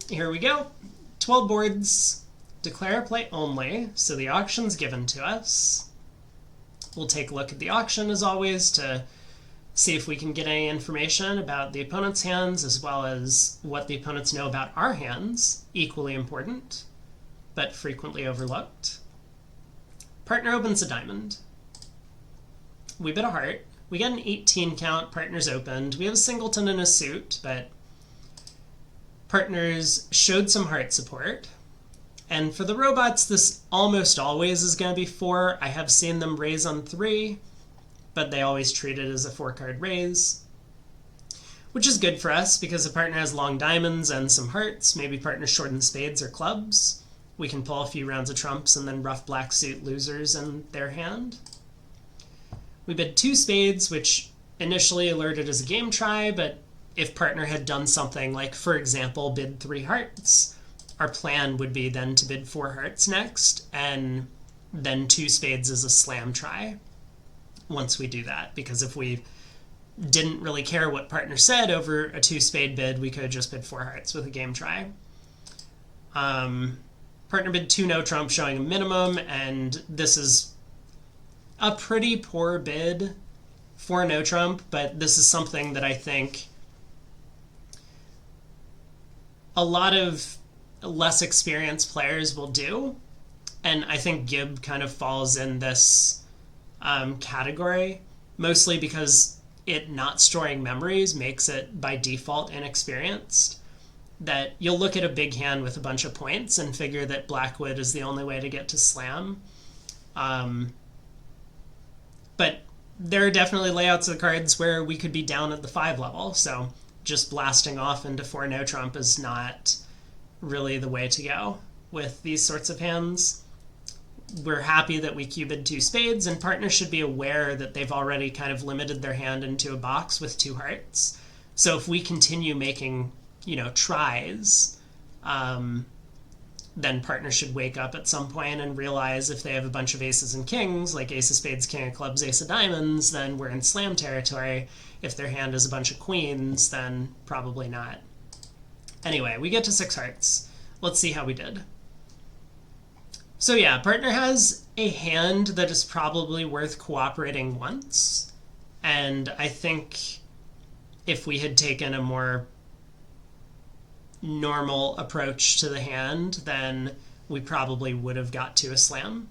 Here we go. 12 boards, declare play only, so the auction's given to us. We'll take a look at the auction as always to see if we can get any information about the opponent's hands as well as what the opponents know about our hands, equally important, but frequently overlooked. Partner opens a diamond. We bid a heart. We get an 18 count, partners opened. We have a singleton in a suit, but partners showed some heart support. And for the robots, this almost always is going to be 4. I have seen them raise on 3, but they always treat it as a 4-card raise, which is good for us because the partner has long diamonds and some hearts. Maybe partner short in spades or clubs. We can pull a few rounds of trumps and then rough black suit losers in their hand. We bid 2 spades, which initially alerted as a game try, but if partner had done something like, for example, bid 3 hearts, our plan would be then to bid 4 hearts next, and then 2 spades as a slam try once we do that. Because if we didn't really care what partner said over a 2-spade bid, we could have just bid 4 hearts with a game try. Partner bid 2 no trump, showing a minimum, and this is a pretty poor bid for no trump, but this is something that I think a lot of less experienced players will do, and I think Gib kind of falls in this category, mostly because it not storing memories makes it by default inexperienced. That you'll look at a big hand with a bunch of points and figure that Blackwood is the only way to get to slam. But there are definitely layouts of the cards where we could be down at the 5 level, so just blasting off into 4 no trump is not really the way to go with these sorts of hands. We're happy that we cubed 2 spades, and partners should be aware that they've already kind of limited their hand into a box with 2 hearts. So if we continue making, tries, then partners should wake up at some point and realize if they have a bunch of aces and kings, like ace of spades, king of clubs, ace of diamonds, then we're in slam territory. If their hand is a bunch of queens, then probably not. Anyway, we get to 6 hearts. Let's see how we did. So yeah, partner has a hand that is probably worth cooperating once. And I think if we had taken a more normal approach to the hand, then we probably would have got to a slam.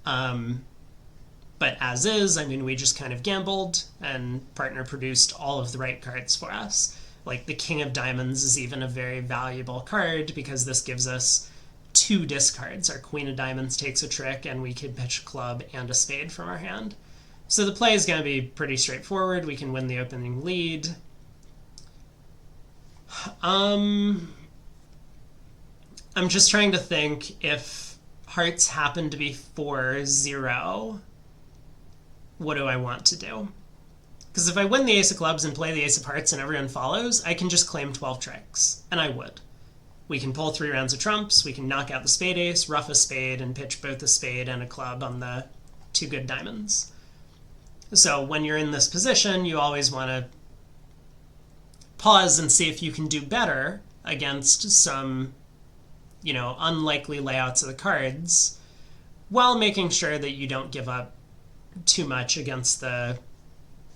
But as is, we just kind of gambled, and partner produced all of the right cards for us. Like the king of diamonds is even a very valuable card because this gives us 2 discards. Our queen of diamonds takes a trick, and we could pitch a club and a spade from our hand. So the play is going to be pretty straightforward. We can win the opening lead. I'm just trying to think if hearts happen to be 4-0, what do I want to do? Because if I win the ace of clubs and play the ace of hearts and everyone follows, I can just claim 12 tricks, and I would. We can pull 3 rounds of trumps, we can knock out the spade ace, rough a spade, and pitch both a spade and a club on the 2 good diamonds. So when you're in this position, you always want to pause and see if you can do better against some, unlikely layouts of the cards, while making sure that you don't give up too much against the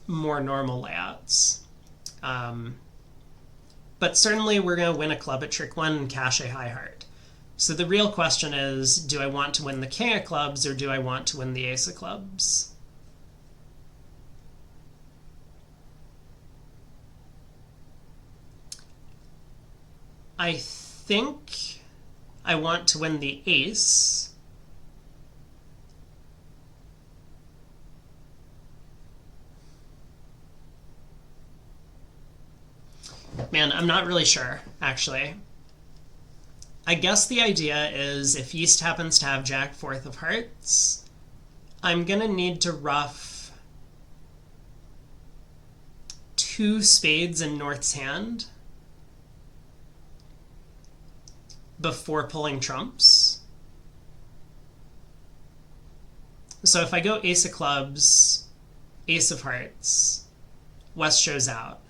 more normal layouts. But certainly we're going to win a club at trick 1 and cash a high heart. So the real question is, do I want to win the king of clubs or do I want to win the ace of clubs? I think I want to win the ace. Man, I'm not really sure, actually. I guess the idea is if East happens to have Jack 4th of hearts, I'm going to need to rough 2 spades in North's hand before pulling trumps. So if I go ace of clubs, ace of hearts, West shows out.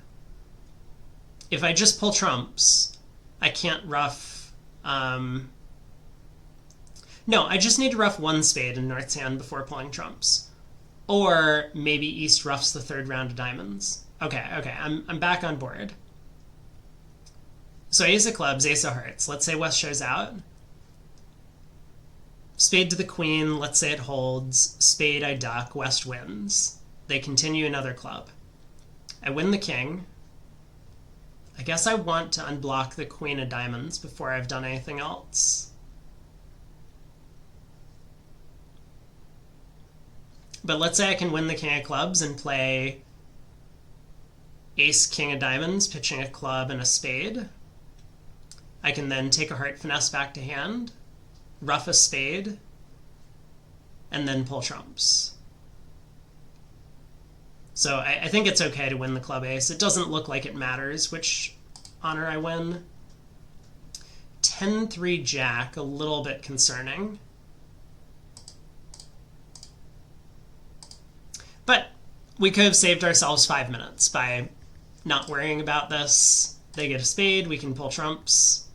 If I just pull trumps, I can't ruff... no, I just need to ruff one spade in North's hand before pulling trumps. Or maybe East ruffs the third round of diamonds. Okay, I'm back on board. So ace of clubs, ace of hearts. Let's say West shows out. Spade to the queen, let's say it holds. Spade, I duck, West wins. They continue another club. I win the king. I guess I want to unblock the queen of diamonds before I've done anything else. But let's say I can win the king of clubs and play ace, king of diamonds, pitching a club and a spade. I can then take a heart finesse back to hand, ruff a spade, and then pull trumps. So I think it's okay to win the club ace. It doesn't look like it matters which honor I win. 10-3 jack, a little bit concerning. But we could have saved ourselves 5 minutes by not worrying about this. They get a spade, we can pull trumps.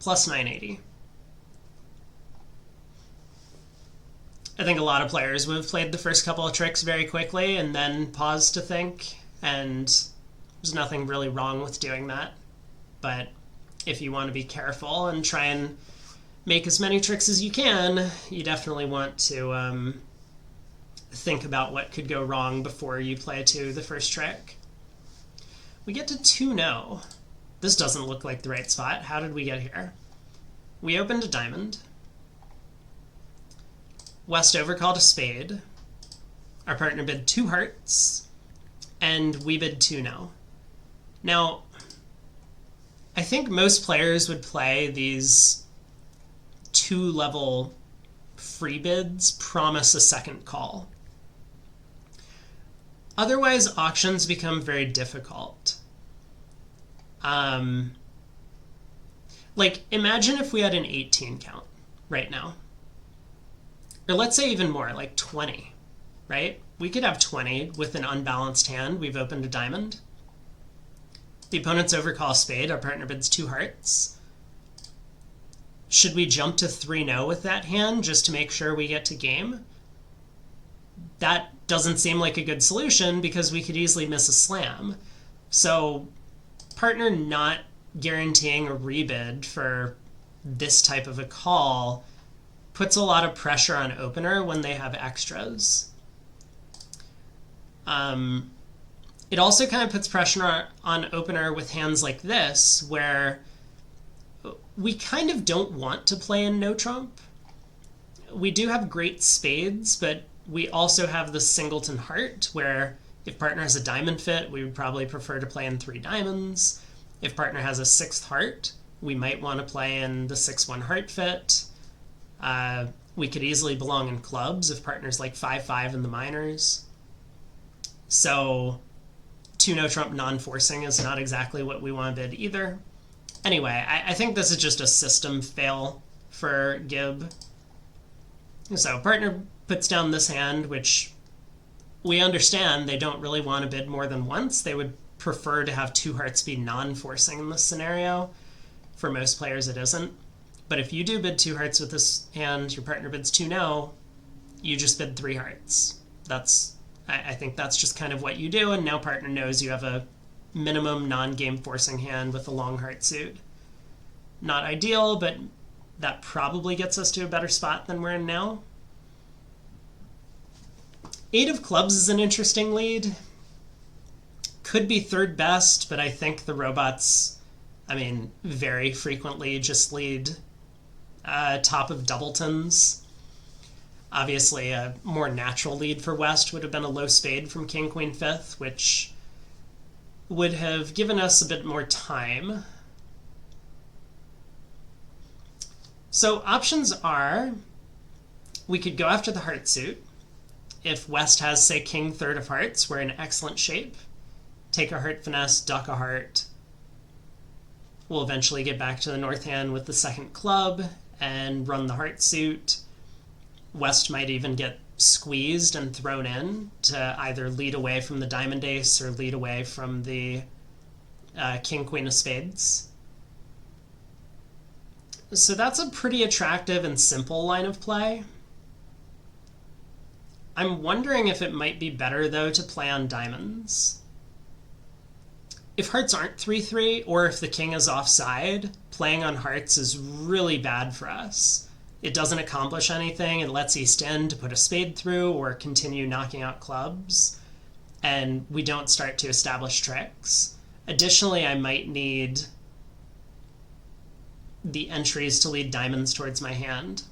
Plus 980. I think a lot of players would have played the first couple of tricks very quickly and then paused to think, and there's nothing really wrong with doing that. But if you want to be careful and try and make as many tricks as you can, you definitely want to think about what could go wrong before you play to the first trick. We get to 2-0. This doesn't look like the right spot. How did we get here? We opened a diamond. West overcalled a spade. Our partner bid 2 hearts. And we bid 2-0. Now, I think most players would play these 2-level free bids, promise a second call. Otherwise, auctions become very difficult. Like, imagine if we had an 18 count right now. Or let's say even more, like 20, right? We could have 20 with an unbalanced hand. We've opened a diamond. The opponent's overcall a spade. Our partner bids 2 hearts. Should we jump to 3-0 with that hand just to make sure we get to game? That doesn't seem like a good solution because we could easily miss a slam. So partner not guaranteeing a rebid for this type of a call puts a lot of pressure on opener when they have extras. It also kind of puts pressure on opener with hands like this, where we kind of don't want to play in no trump. We do have great spades, but we also have the singleton heart, where if partner has a diamond fit, we would probably prefer to play in 3 diamonds. If partner has a 6th heart, we might want to play in the 6-1 heart fit. We could easily belong in clubs if partner's like 5-5 in the minors. So 2-no trump non-forcing is not exactly what we want to bid either. Anyway, I think this is just a system fail for Gib. So partner puts down this hand, which we understand they don't really want to bid more than once. They would prefer to have 2 hearts be non-forcing in this scenario. For most players, it isn't. But if you do bid 2 hearts with this hand, your partner bids 2-no, you just bid 3 hearts. I think that's just kind of what you do, and now partner knows you have a minimum non-game forcing hand with a long heart suit. Not ideal, but that probably gets us to a better spot than we're in now. 8 of clubs is an interesting lead. Could be third best, but I think the robots, very frequently just lead top of doubletons. Obviously, a more natural lead for West would have been a low spade from King, Queen, 5th, which would have given us a bit more time. So options are, we could go after the heart suit. If West has, say, King, 3rd of hearts, we're in excellent shape. Take a heart finesse, duck a heart. We'll eventually get back to the north hand with the 2nd club and run the heart suit. West might even get squeezed and thrown in to either lead away from the diamond ace or lead away from the King, Queen of spades. So that's a pretty attractive and simple line of play. I'm wondering if it might be better, though, to play on diamonds. If hearts aren't 3-3, or if the king is offside, playing on hearts is really bad for us. It doesn't accomplish anything. It lets East End to put a spade through or continue knocking out clubs, and we don't start to establish tricks. Additionally, I might need the entries to lead diamonds towards my hand.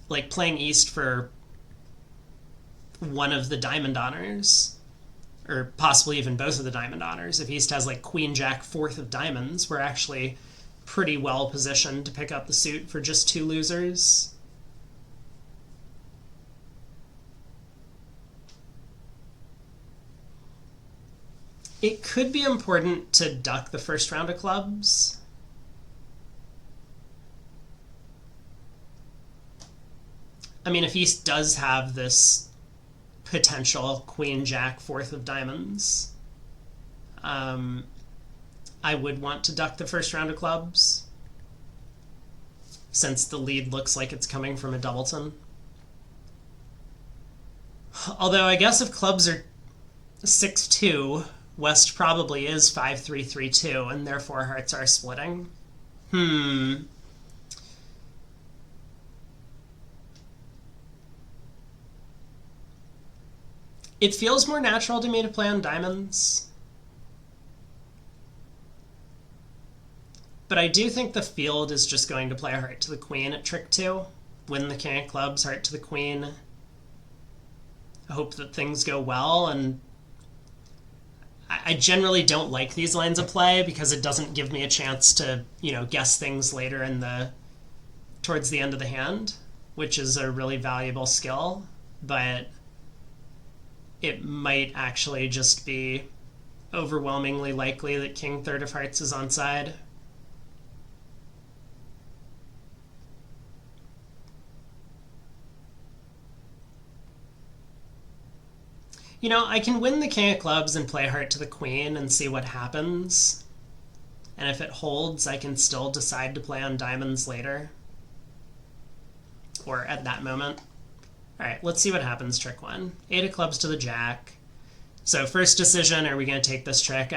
Like playing East for one of the diamond honors, or possibly even both of the diamond honors. If East has like Queen Jack fourth of diamonds, we're actually pretty well positioned to pick up the suit for just 2 losers. It could be important to duck the first round of clubs. I mean, if East does have this potential Queen Jack fourth of diamonds, I would want to duck the first round of clubs, since the lead looks like it's coming from a Doubleton. Although I guess if clubs are 6-2, West probably is 5-3-3-2, and therefore hearts are splitting. It feels more natural to me to play on diamonds. But I do think the field is just going to play a heart to the queen at trick 2. Win the king of clubs, heart to the queen. I hope that things go well, and I generally don't like these lines of play because it doesn't give me a chance to, guess things later towards the end of the hand, which is a really valuable skill, but it might actually just be overwhelmingly likely that king third of hearts is onside. I can win the king of clubs and play heart to the queen and see what happens. And if it holds, I can still decide to play on diamonds later. Or at that moment. All right, let's see what happens, trick 1. 8 of clubs to the jack. So first decision, are we going to take this trick?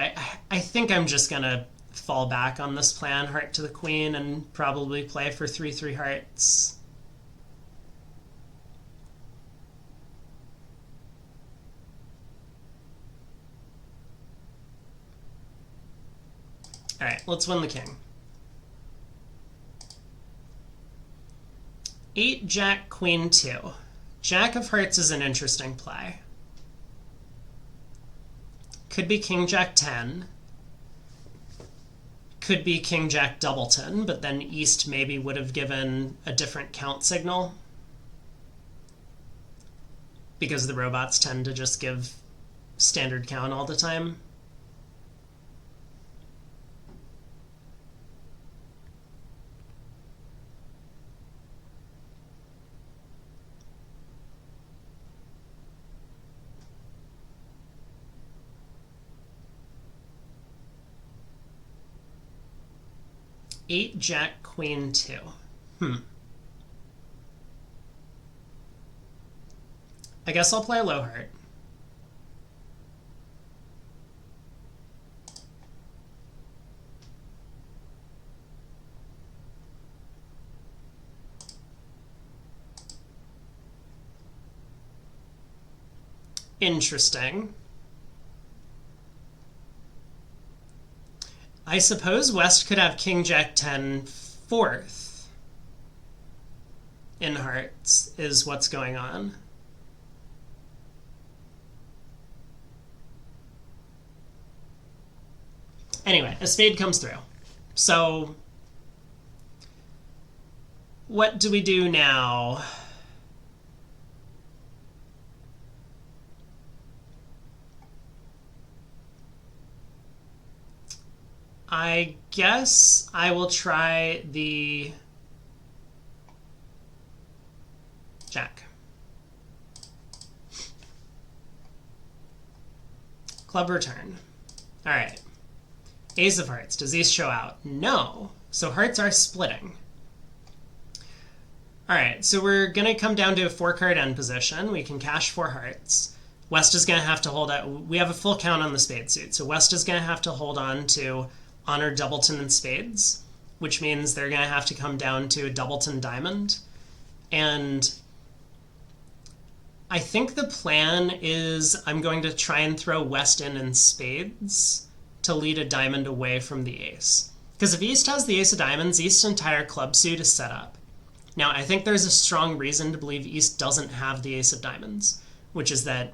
I think I'm just going to fall back on this plan, heart to the queen, and probably play for 3-3 hearts. All right, let's win the king. 8 jack queen 2. Jack of hearts is an interesting play. Could be king jack 10. Could be king jack Doubleton, but then East maybe would have given a different count signal, because the robots tend to just give standard count all the time. Eight jack queen 2. I guess I'll play a low heart. Interesting. I suppose West could have king jack 10 fourth in hearts is what's going on. Anyway, a spade comes through. So what do we do now? I guess I will try the jack. Club return. All right. Ace of hearts. Does East show out? No. So hearts are splitting. All right, so we're going to come down to a 4-card end position. We can cash 4 hearts. West is going to have to hold out. We have a full count on the spade suit, so West is going to have to hold on to Honor, Doubleton, and Spades, which means they're going to have to come down to a Doubleton Diamond. And I think the plan is I'm going to try and throw West in Spades to lead a diamond away from the ace. Because if East has the ace of diamonds, East's entire club suit is set up. Now, I think there's a strong reason to believe East doesn't have the ace of diamonds, which is that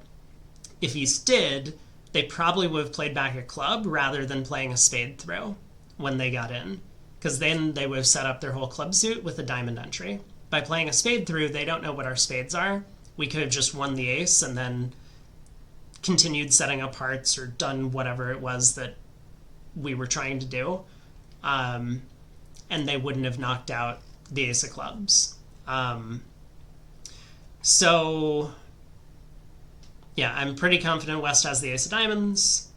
if East did, they probably would have played back a club rather than playing a spade throw when they got in, because then they would have set up their whole club suit with a diamond entry. By playing a spade through, they don't know what our spades are. We could have just won the ace and then continued setting up hearts or done whatever it was that we were trying to do, and they wouldn't have knocked out the ace of clubs. So yeah, I'm pretty confident West has the ace of diamonds.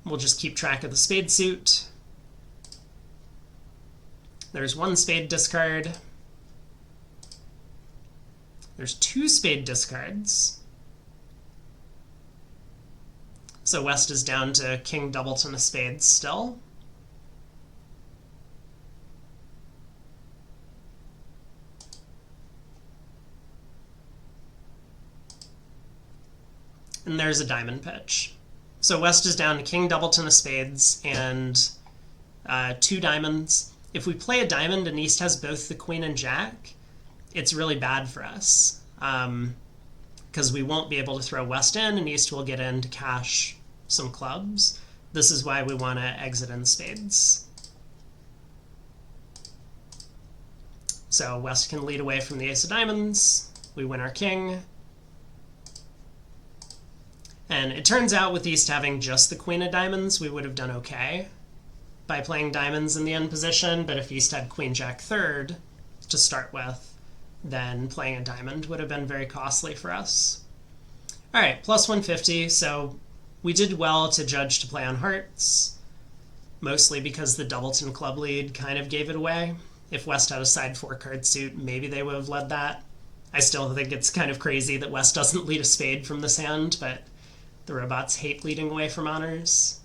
We'll just keep track of the spade suit. There's 1 spade discard. There's 2 spade discards. So West is down to King, Doubleton, of Spades still. And there's a diamond pitch. So West is down to King, Doubleton, of Spades and 2 diamonds. If we play a diamond and East has both the Queen and Jack, it's really bad for us, because we won't be able to throw West in and East will get in to cash some clubs. This is why we want to exit in Spades. So West can lead away from the ace of diamonds. We win our king. And it turns out with East having just the Queen of Diamonds, we would have done okay by playing diamonds in the end position, but if East had Queen Jack third to start with, then playing a diamond would have been very costly for us. All right, plus 150, so we did well to judge to play on hearts, mostly because the Doubleton club lead kind of gave it away. If West had a side 4-card suit, maybe they would have led that. I still think it's kind of crazy that West doesn't lead a spade from this hand, but the robots hate leading away from honors.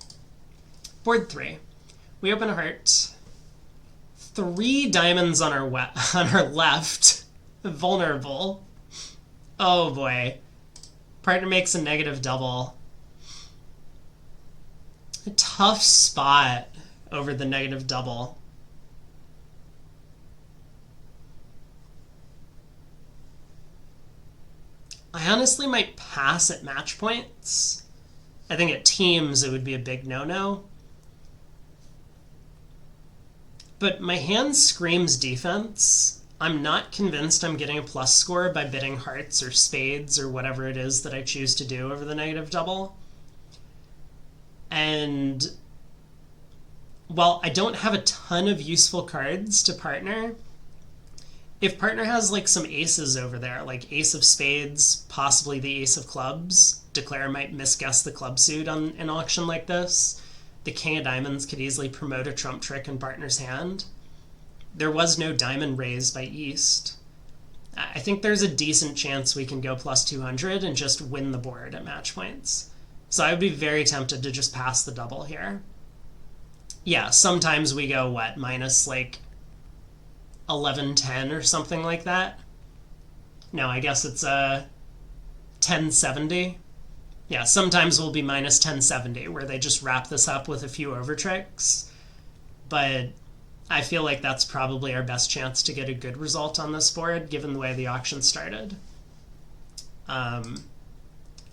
Board 3. We open a heart. 3 diamonds on our left. Vulnerable. Oh boy. Partner makes a negative double. A tough spot over the negative double. I honestly might pass at match points. I think at teams it would be a big no-no. But my hand screams defense. I'm not convinced I'm getting a plus score by bidding hearts or spades or whatever it is that I choose to do over the negative double. And while I don't have a ton of useful cards to partner, if partner has like some aces over there, like ace of spades, possibly the ace of clubs, declare might misguess the club suit on an auction like this. The king of diamonds could easily promote a trump trick in partner's hand. There was no diamond raise by East. I think there's a decent chance we can go plus 200 and just win the board at match points. So I would be very tempted to just pass the double here. Yeah, sometimes we go, what, minus like 1110 or something like that. No, I guess it's 1070. Yeah, sometimes we'll be minus 1070, where they just wrap this up with a few over tricks. But I feel like that's probably our best chance to get a good result on this board, given the way the auction started. I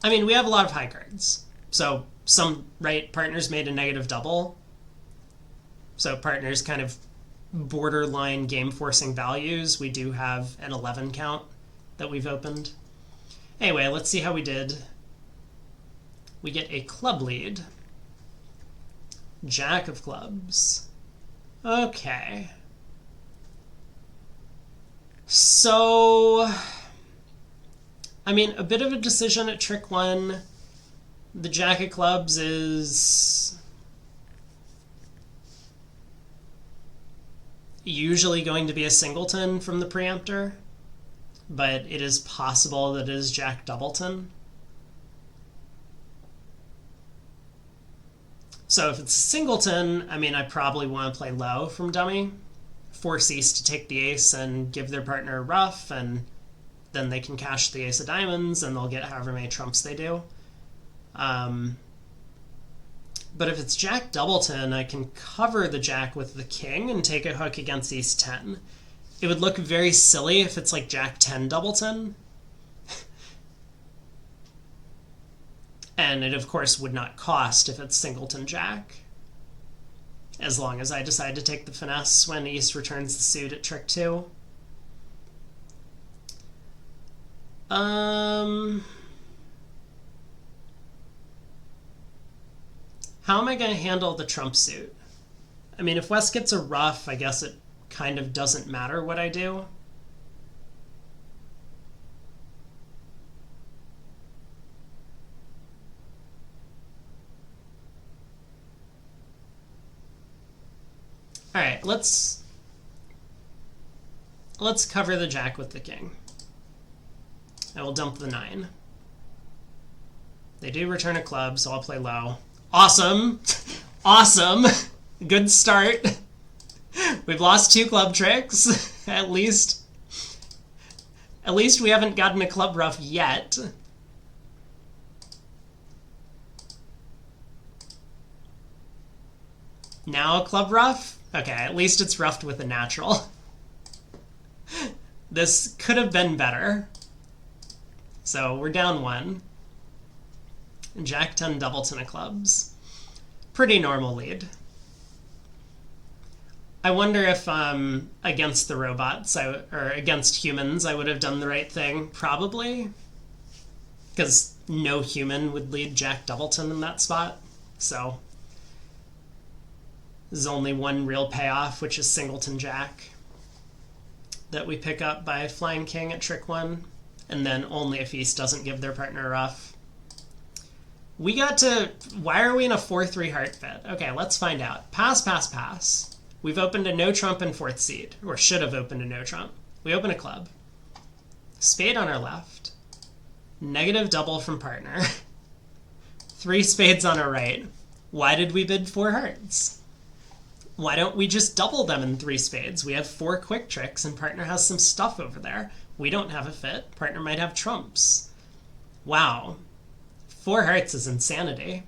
mean, we have a lot of high cards. So some right partners made a negative double. So partners kind of borderline game-forcing values. We do have an 11 count that we've opened. Anyway, let's see how we did. We get a club lead. Jack of clubs. Okay. So, I mean, a bit of a decision at trick 1. The Jack of clubs is usually going to be a singleton from the preemptor, but it is possible that it is Jack Doubleton. So if it's a singleton, I mean, I probably want to play low from dummy, force ace to take the ace and give their partner a ruff, and then they can cash the ace of diamonds and they'll get however many trumps they do. But if it's Jack Doubleton, I can cover the Jack with the king and take a hook against ace 10. It would look very silly if it's like Jack 10 Doubleton. And it, of course, would not cost if it's singleton Jack, as long as I decide to take the finesse when ace returns the suit at trick 2. How am I going to handle the trump suit? I mean, if West gets a ruff, I guess it kind of doesn't matter what I do. All right, let's cover the Jack with the king. I will dump the 9. They do return a club, so I'll play low. Awesome! Awesome! Good start. We've lost 2 club tricks. At least we haven't gotten a club ruff yet. Now a club ruff? Okay, at least it's ruffed with a natural. This could have been better. So we're down 1. Jack 10 Doubleton of clubs. Pretty normal lead. I wonder if against the robots, or against humans, I would have done the right thing. Probably. Because no human would lead Jack Doubleton in that spot. So there's only one real payoff, which is singleton Jack, that we pick up by flying king at trick 1. And then only if East doesn't give their partner a ruff. We got to... Why are we in a 4-3 heart fit? Okay, let's find out. Pass, pass, pass. We've opened a no trump and 4th seed. Or should have opened a no trump. We open a club. Spade on our left. Negative double from partner. 3 spades on our right. Why did we bid 4 hearts? Why don't we just double them in 3 spades? We have 4 quick tricks and partner has some stuff over there. We don't have a fit. Partner might have trumps. Wow. 4 hearts is insanity.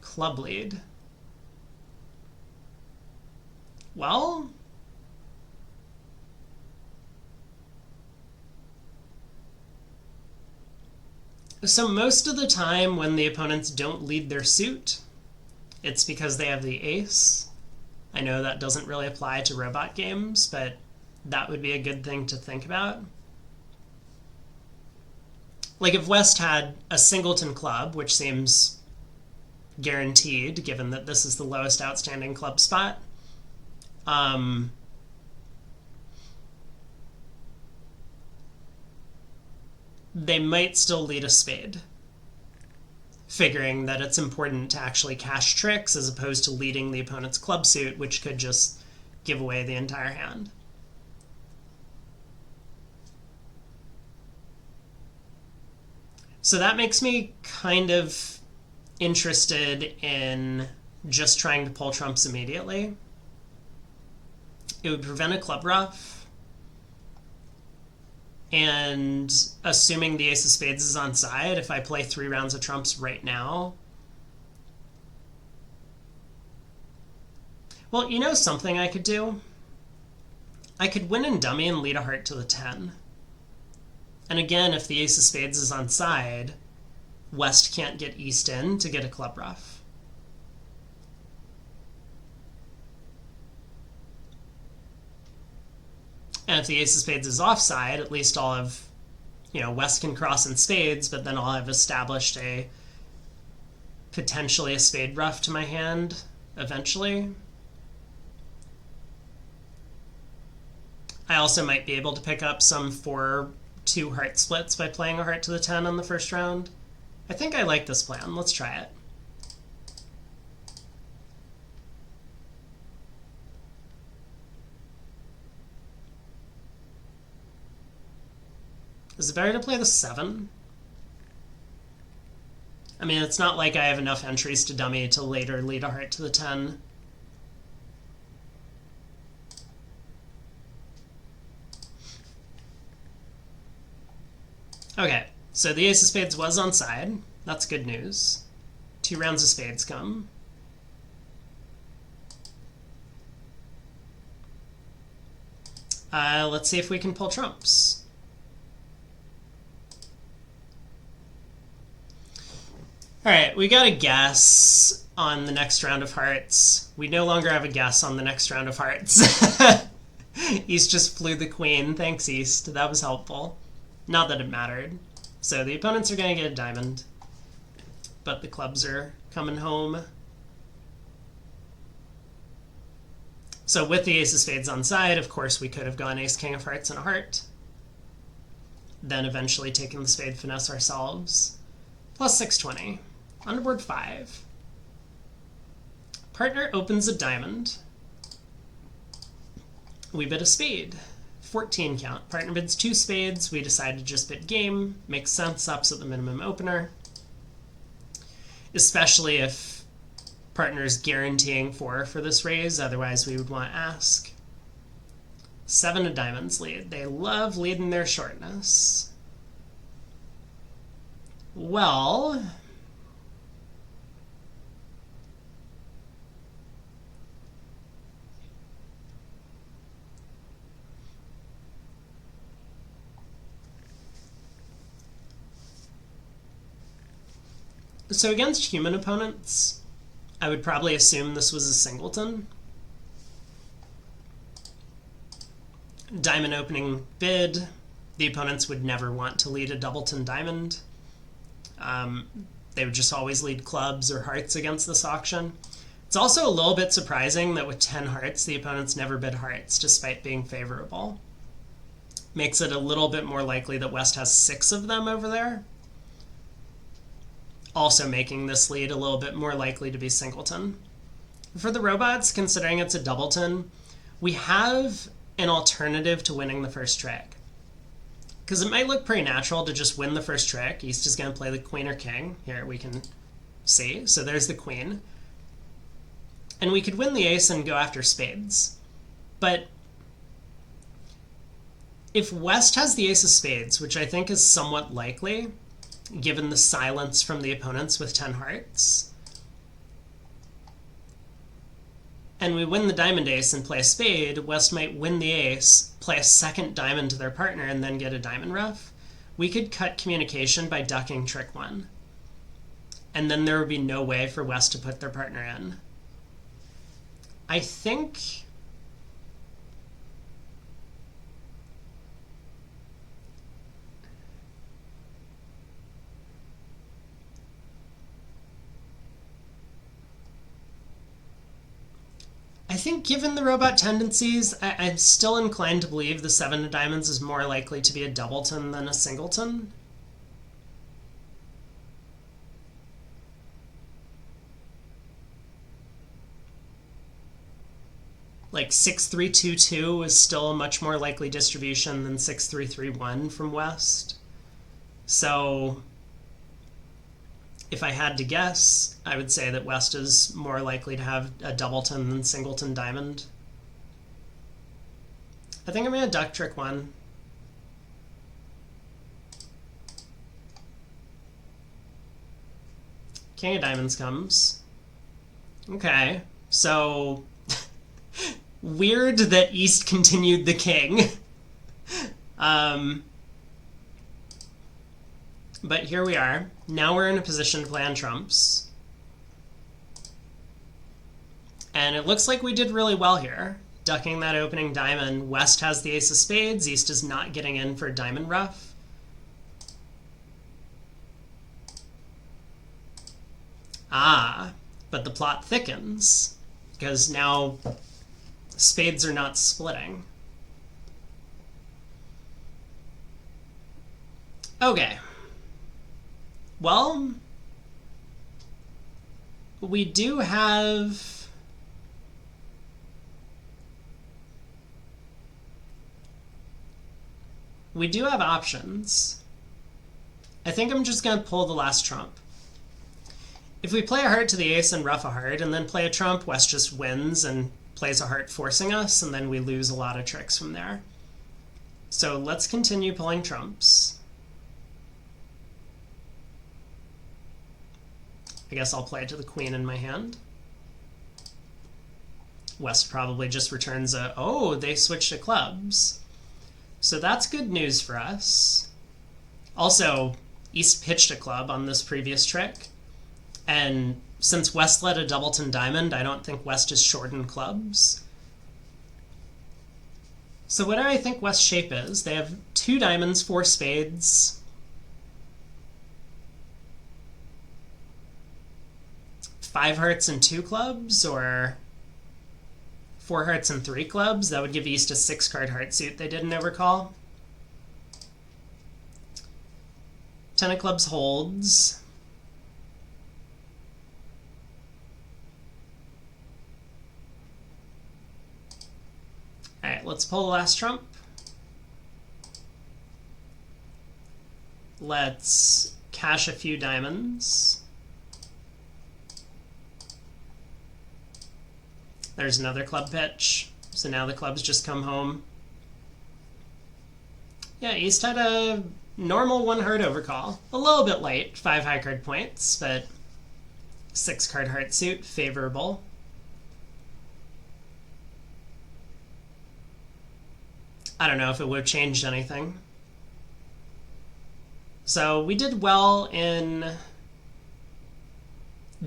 Club lead. Well, so most of the time when the opponents don't lead their suit, it's because they have the ace. I know that doesn't really apply to robot games, but that would be a good thing to think about. Like if West had a singleton club, which seems guaranteed given that this is the lowest outstanding club spot, they might still lead a spade, figuring that it's important to actually cash tricks as opposed to leading the opponent's club suit, which could just give away the entire hand. So that makes me kind of interested in just trying to pull trumps immediately. It would prevent a club ruff. And assuming the ace of spades is on side, if I play 3 rounds of trumps right now... Well, you know something I could do? I could win in dummy and lead a heart to the 10. And again, if the ace of spades is on side, West can't get East in to get a club ruff. And if the ace of spades is offside, at least I'll have, West can cross in spades, but then I'll have established potentially a spade ruff to my hand eventually. I also might be able to pick up some 4-2 heart splits by playing a heart to the 10 on the first round. I think I like this plan. Let's try it. Is it better to play the 7? I mean, it's not like I have enough entries to dummy to later lead a heart to the 10. Okay, so the ace of spades was on side. That's good news. 2 rounds of spades come. Let's see if we can pull trumps. All right, we got a guess on the next round of hearts. We no longer have a guess on the next round of hearts. East just flew the queen. Thanks, East. That was helpful. Not that it mattered. So the opponents are going to get a diamond, but the clubs are coming home. So with the ace of spades on side, of course, we could have gone ace, king of hearts, and a heart. Then eventually taken the spade finesse ourselves. Plus 620. On to board 5. Partner opens a diamond. We bid a spade. 14 count. Partner bids 2 spades. We decide to just bid game. Makes sense, opposite the minimum opener. Especially if partner's guaranteeing 4 for this raise, otherwise we would want to ask. 7 of diamonds lead. They love leading their shortness. Well, so against human opponents, I would probably assume this was a singleton. Diamond opening bid. The opponents would never want to lead a Doubleton diamond. They would just always lead clubs or hearts against this auction. It's also a little bit surprising that with 10 hearts, the opponents never bid hearts, despite being favorable. Makes it a little bit more likely that West has 6 of them over there. Also making this lead a little bit more likely to be singleton. For the robots, considering it's a Doubleton, we have an alternative to winning the first trick. Because it might look pretty natural to just win the first trick. East is going to play the queen or king. Here we can see. So there's the queen. And we could win the ace and go after spades. But if West has the ace of spades, which I think is somewhat likely, given the silence from the opponents with 10 hearts, and we win the diamond ace and play a spade, West might win the ace, play a second diamond to their partner, and then get a diamond rough. We could cut communication by ducking trick 1. And then there would be no way for West to put their partner in. I think given the robot tendencies, I'm still inclined to believe the 7 of diamonds is more likely to be a Doubleton than a singleton. Like 6-3-2-2 is still a much more likely distribution than 6-3-3-1 from West. So if I had to guess, I would say that West is more likely to have a Doubleton than singleton diamond. I think I'm going to duck trick 1. King of diamonds comes. Okay, so weird that East continued the king. But here we are. Now we're in a position to play on trumps. And it looks like we did really well here. Ducking that opening diamond. West has the ace of spades. East is not getting in for diamond rough. Ah, but the plot thickens, because now spades are not splitting. Okay. Well, we do have we do have options. I think I'm just going to pull the last trump. If we play a heart to the ace and ruff a heart, and then play a trump, West just wins and plays a heart forcing us, and then we lose a lot of tricks from there. So let's continue pulling trumps. I guess I'll play to the queen in my hand. West probably just returns a, oh, they switched to clubs. So that's good news for us. Also, East pitched a club on this previous trick. And since West led a Doubleton diamond, I don't think West is short in clubs. So what do I think West's shape is? They have 2 diamonds, 4 spades. Five hearts and 2 clubs, or 4 hearts and 3 clubs. That would give East a 6-card heart suit they didn't overcall. 10 of clubs holds. All right, let's pull the last trump. Let's cash a few diamonds. There's another club pitch. So now the clubs just come home. Yeah, East had a normal 1 heart overcall. A little bit late, 5 high card points, but 6 card heart suit, favorable. I don't know if it would have changed anything. So we did well in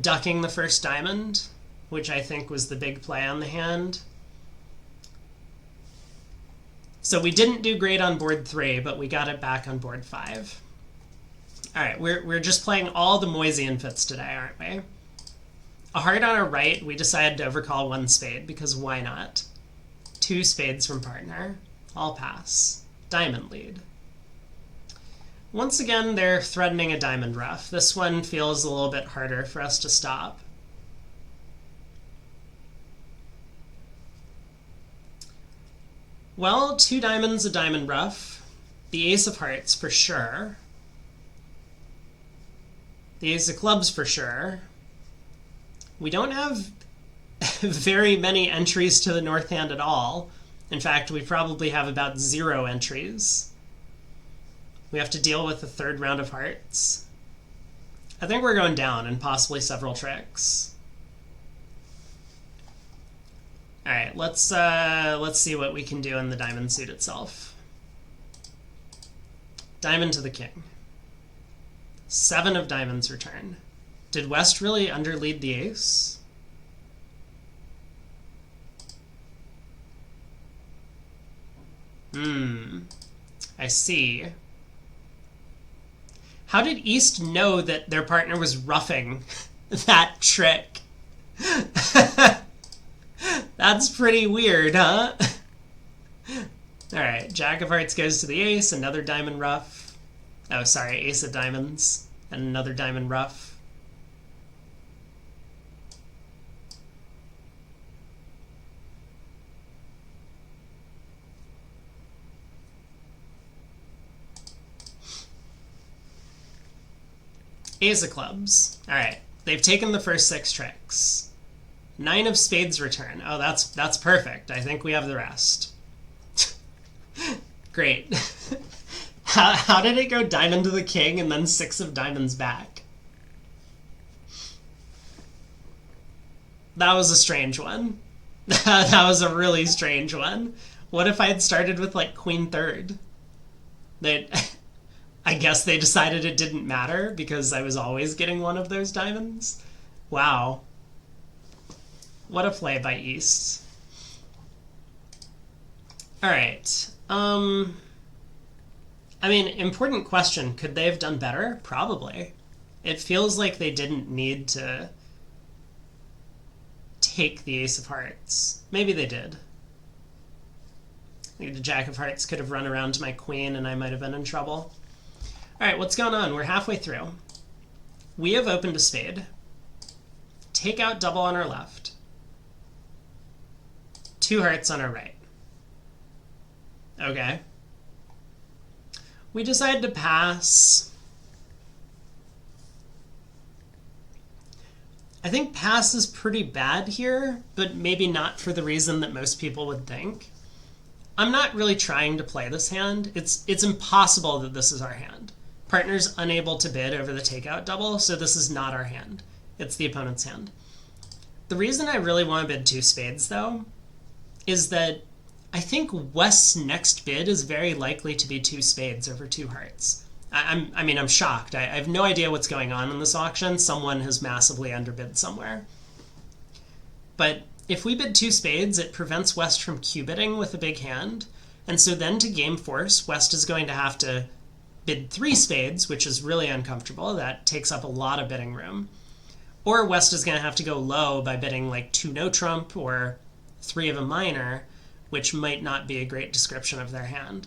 ducking the first diamond, which I think was the big play on the hand. So we didn't do great on board 3, but we got it back on board 5. All right, we're just playing all the Moisian fits today, aren't we? A heart on our right, we decided to overcall 1 spade, because why not? 2 spades from partner. I'll pass. Diamond lead. Once again, they're threatening a diamond ruff. This one feels a little bit harder for us to stop. Well, 2 diamonds, a diamond ruff. The ace of hearts for sure. The ace of clubs for sure. We don't have very many entries to the north hand at all. In fact, we probably have about 0 entries. We have to deal with the 3rd round of hearts. I think we're going down and possibly several tricks. All right, let's see what we can do in the diamond suit itself. Diamond to the king. 7 of diamonds return. Did West really underlead the ace? I see. How did East know that their partner was roughing that trick? That's pretty weird, huh? All right, Jack of Hearts goes to the ace, another diamond ruff. Oh, sorry, ace of diamonds, and another diamond ruff. Ace of clubs. All right, they've taken the first 6 tricks. 9 of spades return. Oh, that's perfect. I think we have the rest. Great. How did it go diamond to the king and then 6 of diamonds back? That was a strange one. That was a really strange one. What if I had started with like queen 3rd? I guess they decided it didn't matter because I was always getting one of those diamonds. Wow. What a play by East. All right. I mean, important question. Could they have done better? Probably. It feels like they didn't need to take the ace of hearts. Maybe they did. Maybe the jack of hearts could have run around to my queen and I might have been in trouble. All right, what's going on? We're halfway through. We have opened a spade. Take out double on our left. 2 hearts on our right. Okay. We decide to pass. I think pass is pretty bad here, but maybe not for the reason that most people would think. I'm not really trying to play this hand. It's impossible that this is our hand. Partner's unable to bid over the takeout double, so this is not our hand. It's the opponent's hand. The reason I really want to bid two spades, though, is that I think West's next bid is very likely to be two spades over two hearts. I'm shocked. I have no idea what's going on in this auction. Someone has massively underbid somewhere. But if we bid two spades, it prevents West from Q-bidding with a big hand. And so then to game force, West is going to have to bid three spades, which is really uncomfortable. That takes up a lot of bidding room. Or West is going to have to go low by bidding like two no trump or three of a minor, which might not be a great description of their hand.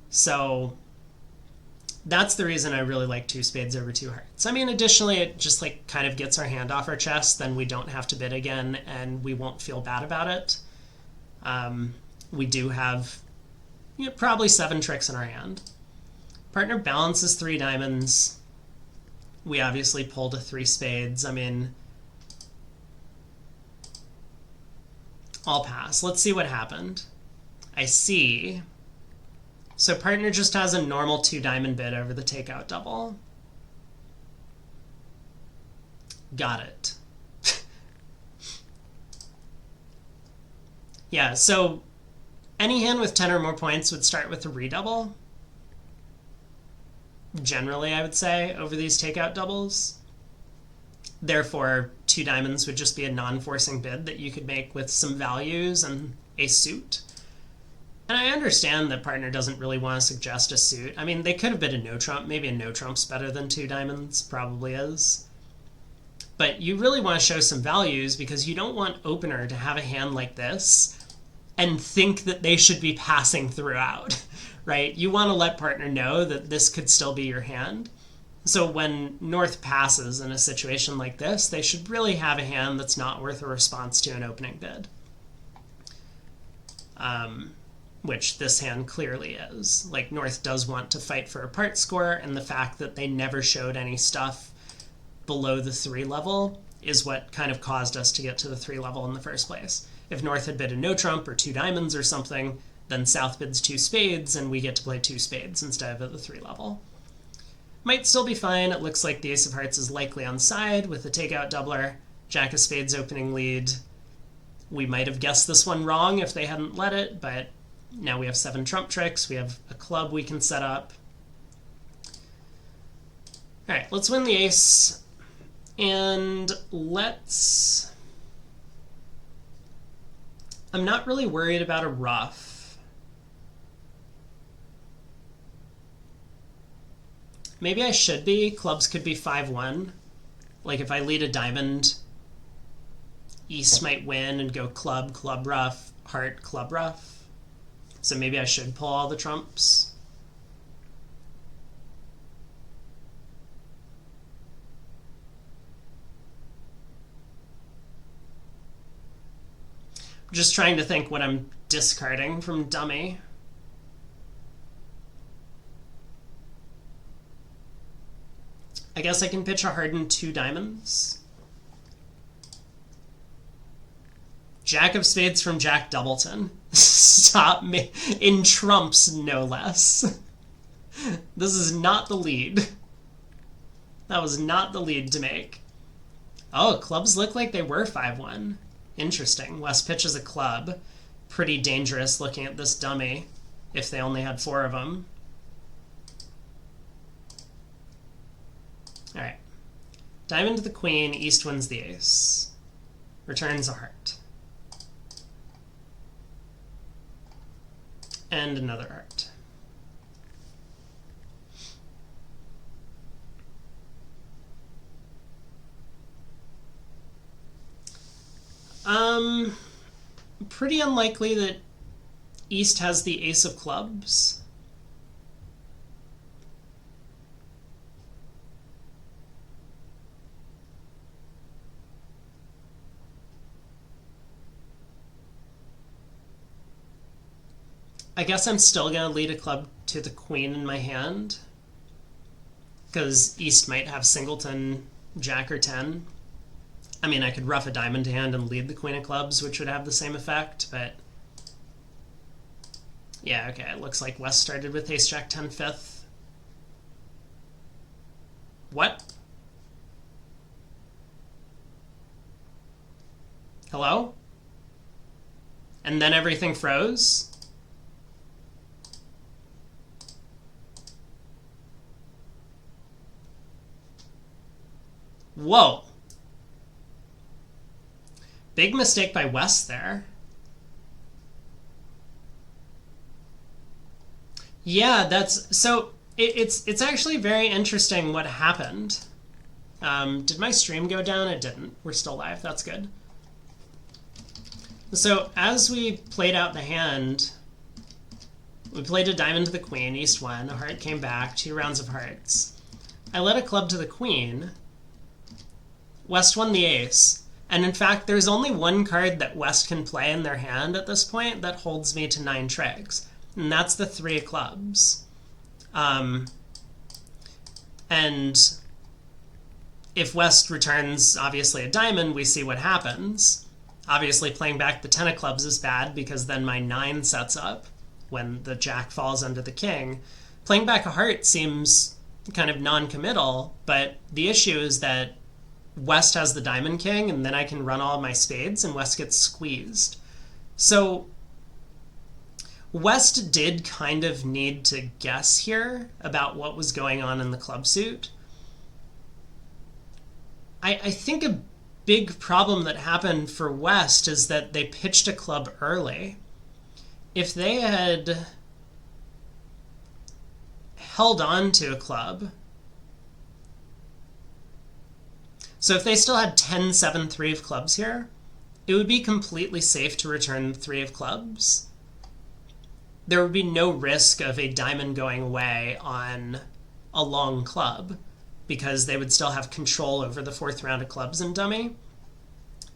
So that's the reason I really like two spades over two hearts. I mean, additionally, it just like kind of gets our hand off our chest. Then we don't have to bid again, and we won't feel bad about it. We do have probably 7 tricks in our hand. Partner balances 3 diamonds. We obviously pull to 3 spades. I mean, I'll pass. Let's see what happened. I see. So partner just has a normal 2 diamond bid over the takeout double. Got it. Yeah, so any hand with 10 or more points would start with a redouble. Generally, I would say, over these takeout doubles. Therefore, 2 diamonds would just be a non-forcing bid that you could make with some values and a suit. And I understand that partner doesn't really want to suggest a suit. I mean, they could have bid a no trump. Maybe a no trump's better than 2 diamonds. Probably is. But you really want to show some values because you don't want opener to have a hand like this and think that they should be passing throughout, right? You want to let partner know that this could still be your hand. So when North passes in a situation like this, they should really have a hand that's not worth a response to an opening bid. Which this hand clearly is. Like, North does want to fight for a part score, and the fact that they never showed any stuff below the 3 level is what kind of caused us to get to the 3 level in the first place. If North had bid a no trump or 2 diamonds or something, then South bids 2 spades, and we get to play 2 spades instead of at the 3 level. Might still be fine. It looks like the ace of hearts is likely on side with the takeout doubler. Jack of spades opening lead. We might have guessed this one wrong if they hadn't let it, but now we have 7 trump tricks. We have a club we can set up. All right, let's win the ace. And let's... I'm not really worried about a ruff. Maybe I should be. Clubs could be 5-1. Like if I lead a diamond, East might win and go club, club ruff, heart, club ruff. So maybe I should pull all the trumps. I'm just trying to think what I'm discarding from dummy. I guess I can pitch a hardened 2 diamonds. Jack of spades from Jack Doubleton. Stop me. In trumps, no less. This is not the lead. That was not the lead to make. Oh, clubs look like they were 5-1. Interesting. West pitches a club. Pretty dangerous looking at this dummy if they only had 4 of them. All right. Diamond to the queen. East wins the ace. Returns a heart. And another heart. Pretty unlikely that East has the ace of clubs. I guess I'm still going to lead a club to the queen in my hand, because East might have singleton, jack, or 10. I mean, I could ruff a diamond hand and lead the queen of clubs, which would have the same effect, but... yeah, okay, it looks like West started with ace, jack, 10, 5th. What? Hello? And then everything froze? Whoa. Big mistake by West there. Yeah, that's... so it's actually very interesting what happened. Did my stream go down? It didn't. We're still live. That's good. So as we played out the hand, we played a diamond to the queen, East won, a heart came back, 2 rounds of hearts. I led a club to the queen. West won the ace. And in fact, there's only one card that West can play in their hand at this point that holds me to 9 tricks. And that's the 3 of clubs. And if West returns, obviously, a diamond, we see what happens. Obviously, playing back the 10 of clubs is bad because then my 9 sets up when the jack falls under the king. Playing back a heart seems kind of non-committal, but the issue is that West has the diamond king, and then I can run all of my spades, and West gets squeezed. So West did kind of need to guess here about what was going on in the club suit. I think a big problem that happened for West is that they pitched a club early. If they had held on to a club, so if they still had 10, 7, 3 of clubs here, it would be completely safe to return the 3 of clubs. There would be no risk of a diamond going away on a long club because they would still have control over the 4th round of clubs in dummy.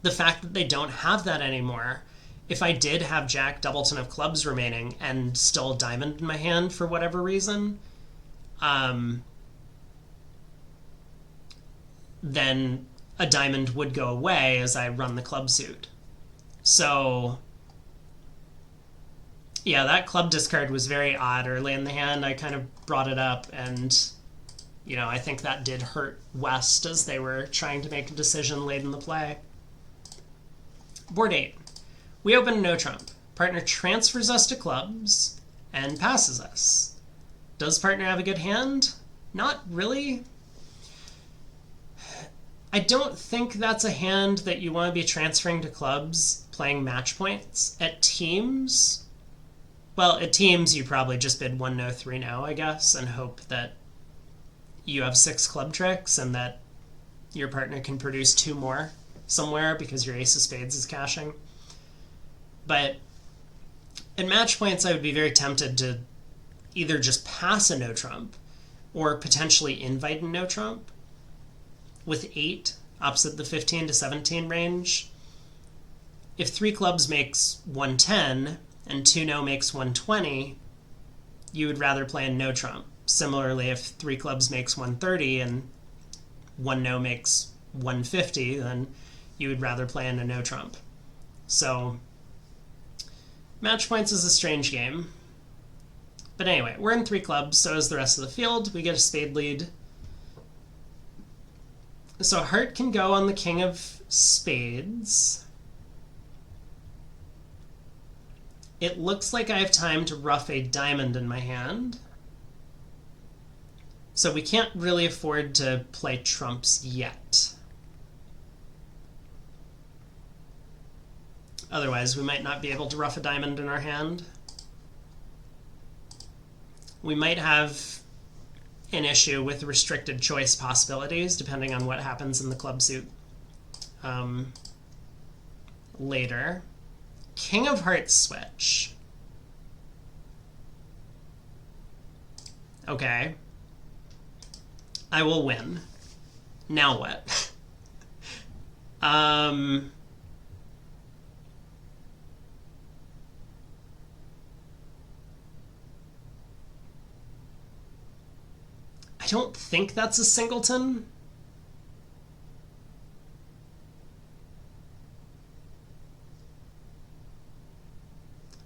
The fact that they don't have that anymore, if I did have jack doubleton of clubs remaining and still a diamond in my hand for whatever reason, then a diamond would go away as I run the club suit. So yeah, that club discard was very odd early in the hand. I kind of brought it up, and I think that did hurt West as they were trying to make a decision late in the play. Board 8. We open no trump. Partner transfers us to clubs and passes us. Does partner have a good hand? Not really. I don't think that's a hand that you want to be transferring to clubs playing match points. At teams, well, at teams you probably just bid 1 no 3 no, I guess, and hope that you have 6 club tricks and that your partner can produce 2 more somewhere because your ace of spades is cashing. But in match points, I would be very tempted to either just pass a no trump or potentially invite a no trump. With 8, opposite the 15 to 17 range, if 3 clubs makes 110 and 2 no makes 120, you would rather play a no trump. Similarly, if 3 clubs makes 130 and 1 no makes 150, then you would rather play in a no trump. So match points is a strange game. But anyway, we're in 3 clubs, so is the rest of the field. We get a spade lead. So heart can go on the king of spades. It looks like I have time to ruff a diamond in my hand. So we can't really afford to play trumps yet. Otherwise, we might not be able to ruff a diamond in our hand. We might have an issue with restricted choice possibilities, depending on what happens in the club suit later. King of hearts switch. Okay. I will win. Now what? I don't think that's a singleton.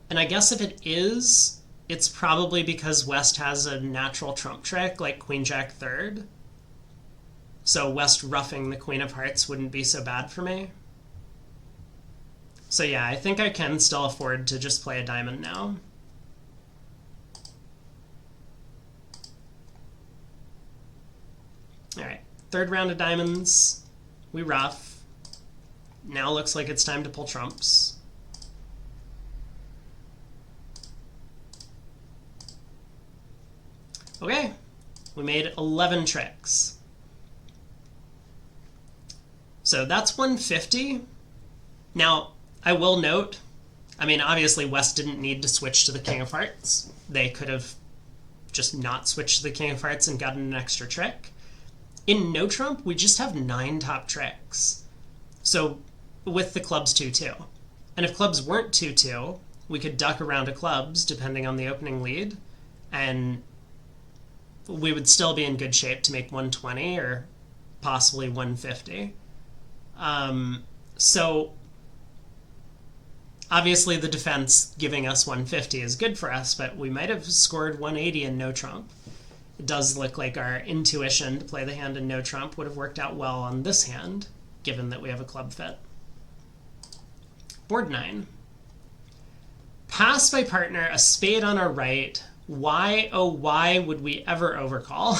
And I guess if it is, it's probably because West has a natural trump trick like Queen Jack third. So West roughing the Queen of Hearts wouldn't be so bad for me. So yeah, I think I can still afford to just play a diamond now. Alright, third round of diamonds. We rough. Now looks like it's time to pull trumps. Okay, we made 11 tricks. So that's 150. Now, I will note, I mean, obviously West didn't need to switch to the King of Hearts. They could have just not switched to the King of Hearts and gotten an extra trick. In no trump, we just have 9 top tricks. So with the clubs 2-2. And if clubs weren't 2-2, we could duck around to clubs depending on the opening lead, and we would still be in good shape to make 120 or possibly 150. So obviously the defense giving us 150 is good for us, but we might have scored 180 in no trump. It does look like our intuition to play the hand in no trump would have worked out well on this hand, given that we have a club fit. Board 9. Pass by partner, a spade on our right. Why, oh why would we ever overcall?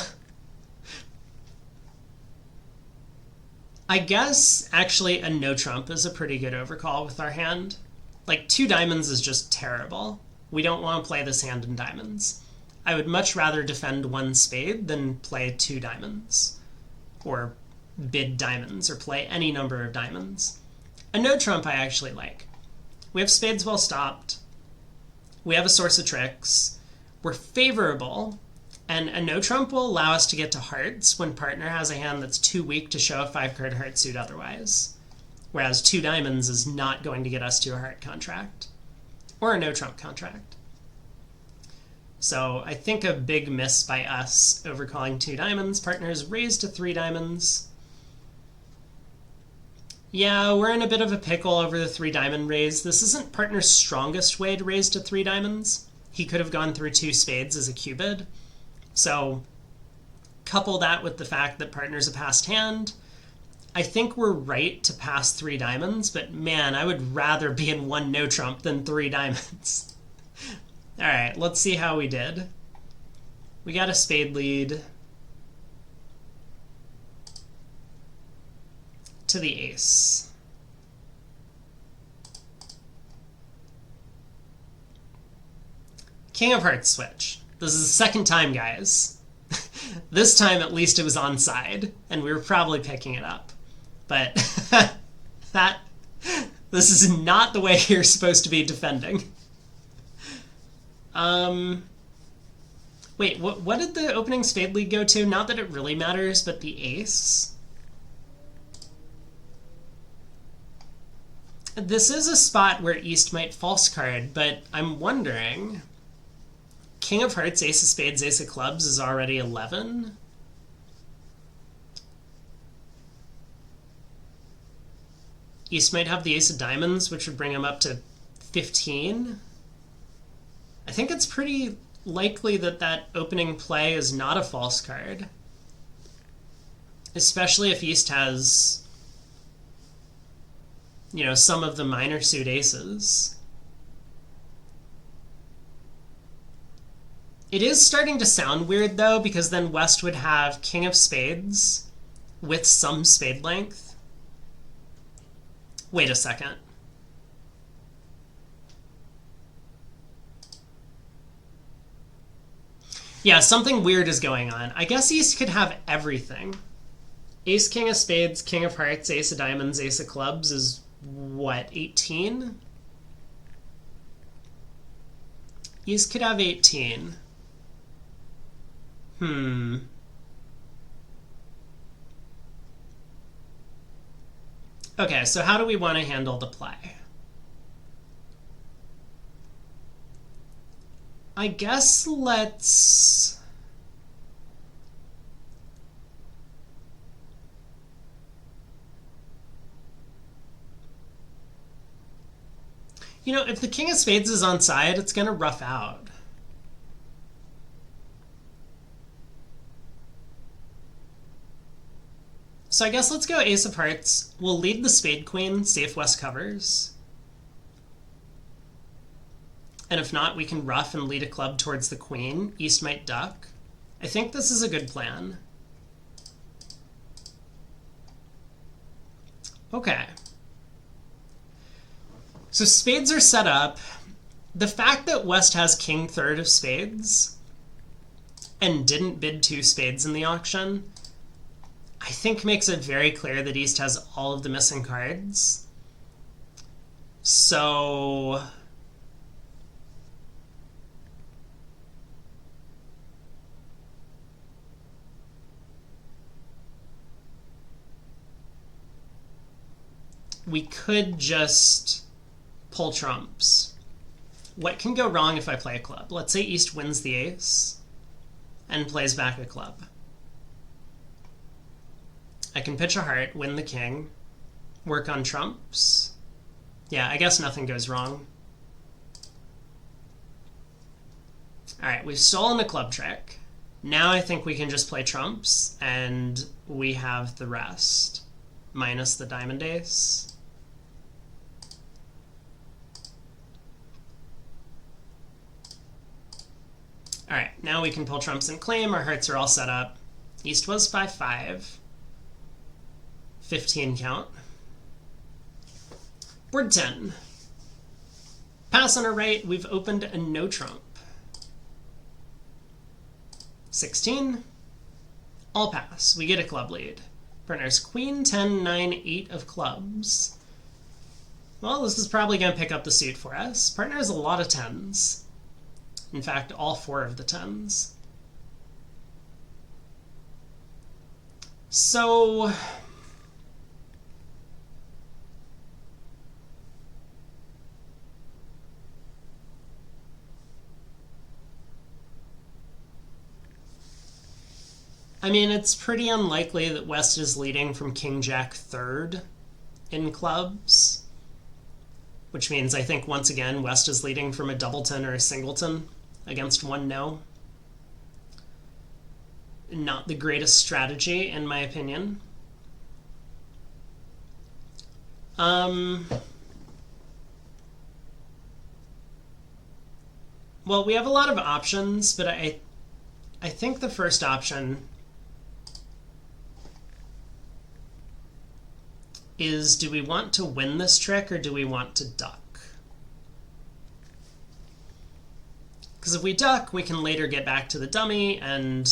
I guess actually a no trump is a pretty good overcall with our hand. Like 2 diamonds is just terrible. We don't want to play this hand in diamonds. I would much rather defend 1 spade than play 2 diamonds, or bid diamonds, or play any number of diamonds. A no trump I actually like. We have spades well stopped. We have a source of tricks. We're favorable, and a no trump will allow us to get to hearts when partner has a hand that's too weak to show a 5-card heart suit otherwise. Whereas 2 diamonds is not going to get us to a heart contract, or a no trump contract. So I think a big miss by us overcalling 2 diamonds. Partner's raised to 3 diamonds. Yeah, we're in a bit of a pickle over the 3 diamond raise. This isn't partner's strongest way to raise to 3 diamonds. He could have gone through 2 spades as a cubid. So couple that with the fact that partner's a passed hand. I think we're right to pass 3 diamonds, but man, I would rather be in 1 no trump than 3 diamonds. All right, let's see how we did. We got a spade lead to the ace. King of Hearts switch. This is the second time, guys. This time, at least, it was onside, and we were probably picking it up. But this is not the way you're supposed to be defending. Wait, what did the opening spade lead go to? Not that it really matters, but the ace. This is a spot where East might false card, but I'm wondering... King of Hearts, Ace of Spades, Ace of Clubs is already 11. East might have the Ace of Diamonds, which would bring him up to 15. I think it's pretty likely that that opening play is not a false card. Especially if East has, you know, some of the minor suit aces. It is starting to sound weird, though, because then West would have King of Spades with some spade length. Wait a second. Yeah, something weird is going on. I guess East could have everything. Ace, King of Spades, King of Hearts, Ace of Diamonds, Ace of Clubs is, what, 18? East could have 18. Okay, so how do we want to handle the play? I guess let's... You know, if the king of spades is on side, it's going to rough out. So I guess let's go ace of hearts. We'll lead the spade queen, see if West covers. And if not, we can ruff and lead a club towards the queen. East might duck. I think this is a good plan. Okay. So spades are set up. The fact that West has king third of spades and didn't bid 2 spades in the auction, I think makes it very clear that East has all of the missing cards. So we could just pull trumps. What can go wrong if I play a club? Let's say East wins the ace and plays back a club. I can pitch a heart, win the king, work on trumps. Yeah, I guess nothing goes wrong. All right, we've stolen the club trick. Now I think we can just play trumps, and we have the rest, minus the diamond ace. All right, now we can pull trumps and claim. Our hearts are all set up. East was 5-5. 15 count. Board 10. Pass on our right. We've opened a no trump. 16. All pass. We get a club lead. Partner's queen, 10, 9, 8 of clubs. Well, this is probably going to pick up the suit for us. Partner has a lot of 10s. In fact, all 4 of the 10s. So I mean, it's pretty unlikely that West is leading from King Jack third in clubs, which means I think once again West is leading from a doubleton or a singleton against 1 no. Not the greatest strategy, in my opinion. Well, we have a lot of options, but I think the first option is, do we want to win this trick or do we want to duck? Because if we duck, we can later get back to the dummy and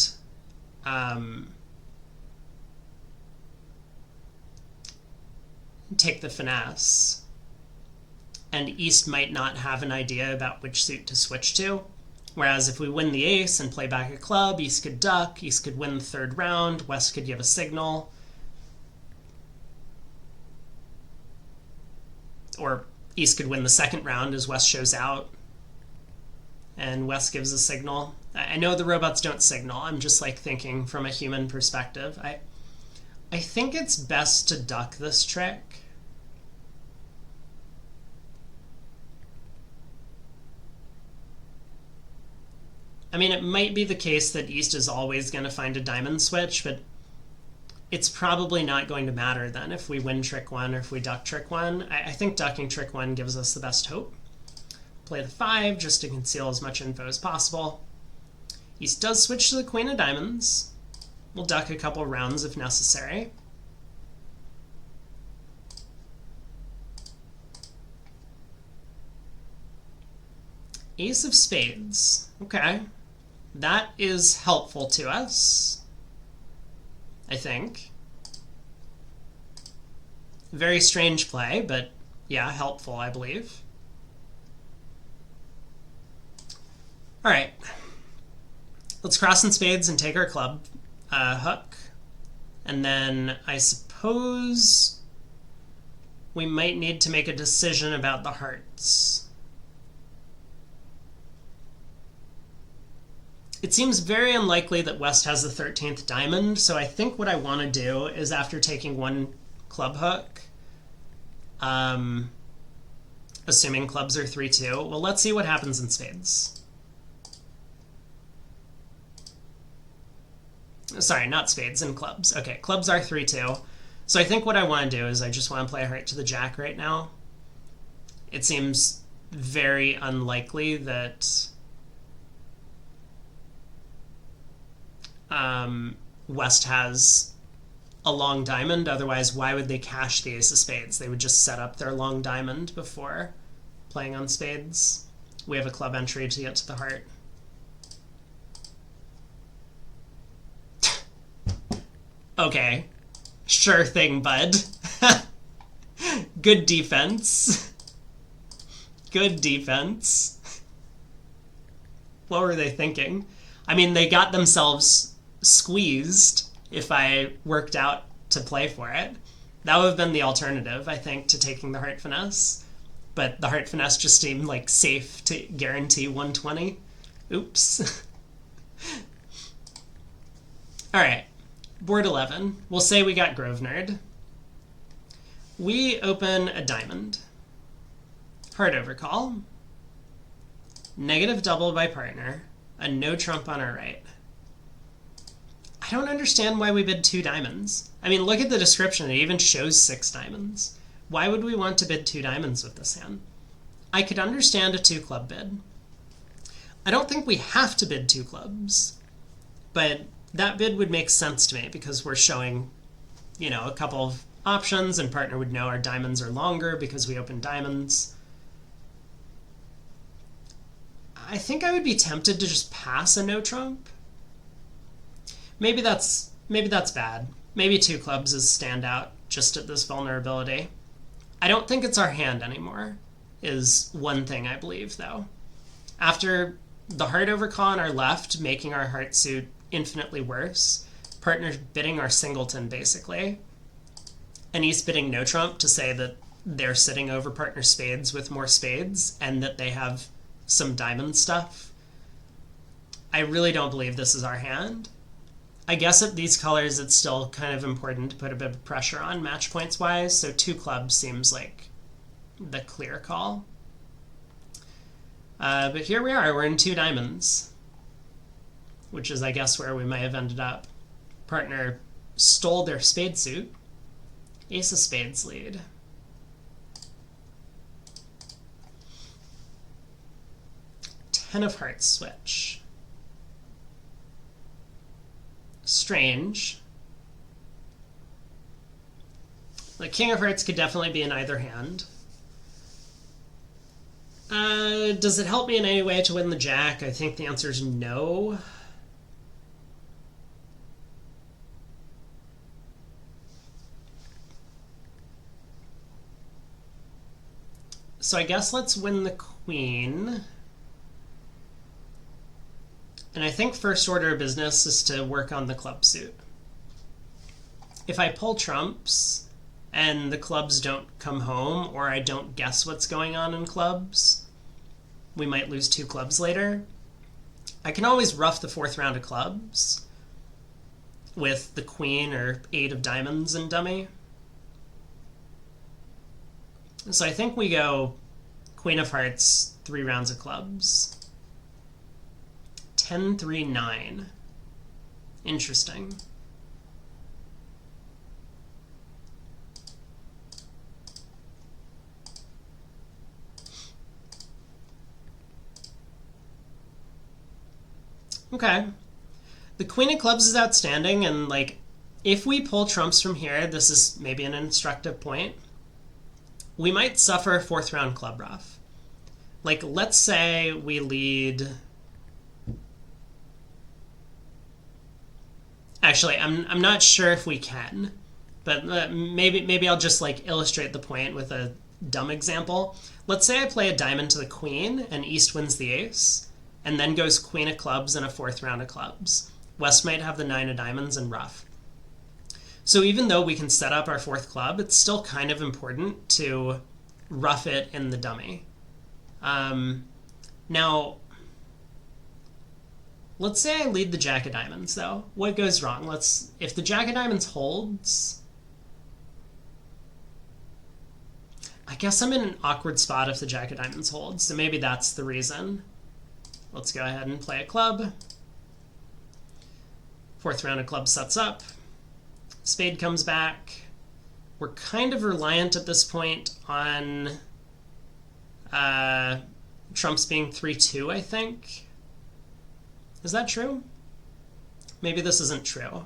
take the finesse. And East might not have an idea about which suit to switch to. Whereas if we win the ace and play back a club, East could duck, East could win the 3rd round, West could give a signal. Or East could win the 2nd round as West shows out and West gives a signal. I know the robots don't signal. I'm just like thinking from a human perspective. I think it's best to duck this trick. I mean, it might be the case that East is always going to find a diamond switch, but it's probably not going to matter then if we win trick 1 or if we duck trick 1. I think ducking trick 1 gives us the best hope. Play the 5 just to conceal as much info as possible. East does switch to the queen of diamonds. We'll duck a couple rounds if necessary. Ace of spades. Okay. That is helpful to us, I think. Very strange play, but yeah, helpful, I believe. All right. Let's cross in spades and take our club hook. And then I suppose we might need to make a decision about the hearts. It seems very unlikely that West has the 13th diamond, so I think what I want to do is, after taking 1 club hook, assuming clubs are 3-2. Well, let's see what happens in spades. Sorry, not spades, in clubs. Okay, clubs are 3-2. So I think what I want to do is I just want to play a heart to the jack right now. It seems very unlikely that West has a long diamond. Otherwise, why would they cash the ace of spades? They would just set up their long diamond before playing on spades. We have a club entry to get to the heart. Okay, sure thing, bud. Good defense. Good defense. What were they thinking? I mean, they got themselves squeezed if I worked out to play for it. That would have been the alternative, I think, to taking the heart finesse. But the heart finesse just seemed like safe to guarantee 120. Oops. All right. Board 11. We'll say we got Grosvenor. We open a diamond. Heart overcall. Negative double by partner. A no trump on our right. I don't understand why we bid 2 diamonds. I mean, look at the description. It even shows 6 diamonds. Why would we want to bid 2 diamonds with this hand? I could understand a 2 club bid. I don't think we have to bid 2 clubs, but that bid would make sense to me because we're showing, you know, a couple of options, and partner would know our diamonds are longer because we opened diamonds. I think I would be tempted to just pass a no trump. Maybe that's bad. Maybe 2 clubs is standout just at this vulnerability. I don't think it's our hand anymore, is one thing I believe, though. After the heart overcall on our left, making our heart suit infinitely worse, partner's bidding our singleton, basically, and he's bidding no trump to say that they're sitting over partner spades with more spades and that they have some diamond stuff. I really don't believe this is our hand. I guess at these colors it's still kind of important to put a bit of pressure on match points wise, so 2 clubs seems like the clear call. But here we are, we're in 2 diamonds, which is, I guess, where we might have ended up. Partner stole their spade suit. Ace of spades lead. Ten of hearts switch. Strange. The king of hearts could definitely be in either hand. Does it help me in any way to win the jack? I think the answer is no. So I guess let's win the queen. And I think first order of business is to work on the club suit. If I pull trumps and the clubs don't come home, or I don't guess what's going on in clubs, we might lose 2 clubs later. I can always rough the 4th round of clubs with the queen or 8 of diamonds in dummy. So I think we go queen of hearts, 3 rounds of clubs. 10-3-9. Interesting. Okay. The queen of clubs is outstanding, and like, if we pull trumps from here, this is maybe an instructive point. We might suffer a 4th round club rough. Like, let's say we lead. Actually, I'm not sure if we can, but maybe I'll just like illustrate the point with a dumb example. Let's say I play a diamond to the queen and East wins the ace, and then goes queen of clubs and a 4th round of clubs. West might have the 9 of diamonds and rough. So even though we can set up our 4th club, it's still kind of important to rough it in the dummy. Now, let's say I lead the jack of diamonds, though. What goes wrong? If the jack of diamonds holds, I guess I'm in an awkward spot if the jack of diamonds holds, so maybe that's the reason. Let's go ahead and play a club. Fourth round of clubs sets up. Spade comes back. We're kind of reliant at this point on trumps being 3-2, I think. Is that true? Maybe this isn't true.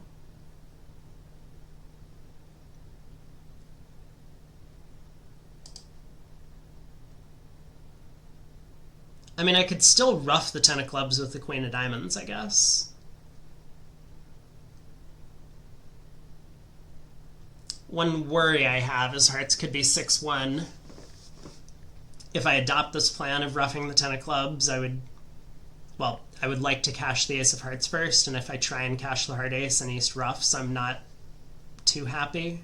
I mean, I could still ruff the 10 of clubs with the queen of diamonds, I guess. One worry I have is hearts could be 6-1. If I adopt this plan of roughing the 10 of clubs, I would like to cash the ace of hearts first, and if I try and cash the heart ace and east roughs, I'm not too happy.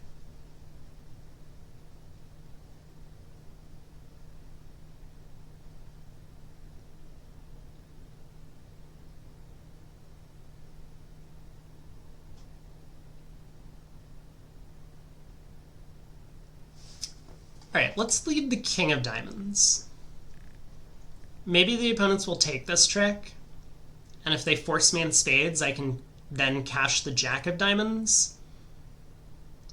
All right, let's lead the king of diamonds. Maybe the opponents will take this trick, and if they force me in spades, I can then cash the jack of diamonds.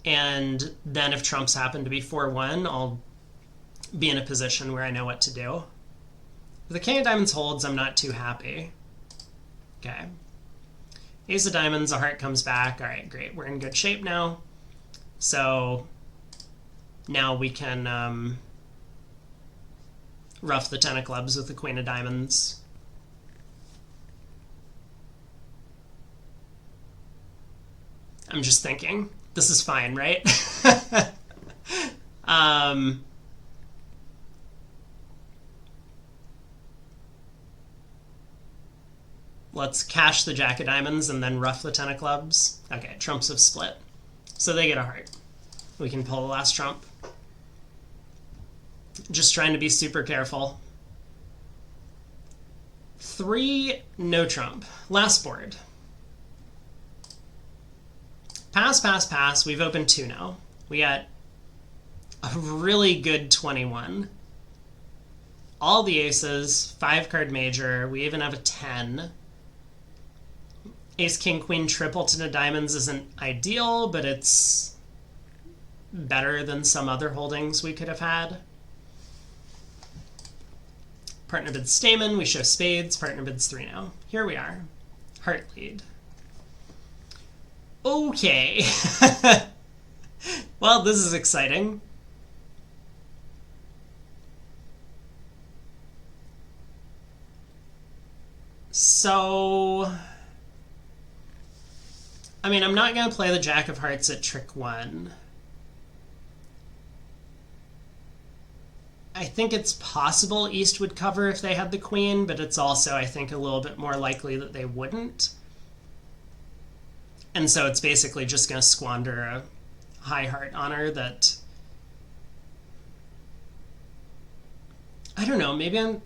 And then if trumps happen to be 4-1, I'll be in a position where I know what to do. If the king of diamonds holds, I'm not too happy. Okay. Ace of diamonds, a heart comes back. All right, great. We're in good shape now. So now we can rough the 10 of clubs with the queen of diamonds. I'm just thinking, this is fine, right? Let's cash the jack of diamonds and then rough the 10 of clubs. Okay, trumps have split. So they get a heart. We can pull the last trump. Just trying to be super careful. 3, no trump. Last board. Pass, pass, pass. We've opened 2 now. We got a really good 21. All the aces, 5-card major. We even have a 10. Ace, king, queen, tripleton of diamonds isn't ideal, but it's better than some other holdings we could have had. Partner bids stamen, we show spades, partner bids 3 now. Here we are. Heart lead. Okay. Well, this is exciting. So, I mean, I'm not going to play the jack of hearts at trick 1. I think it's possible East would cover if they had the queen, but it's also, I think, a little bit more likely that they wouldn't. And so it's basically just going to squander a high heart honor that... I don't know, maybe I'm...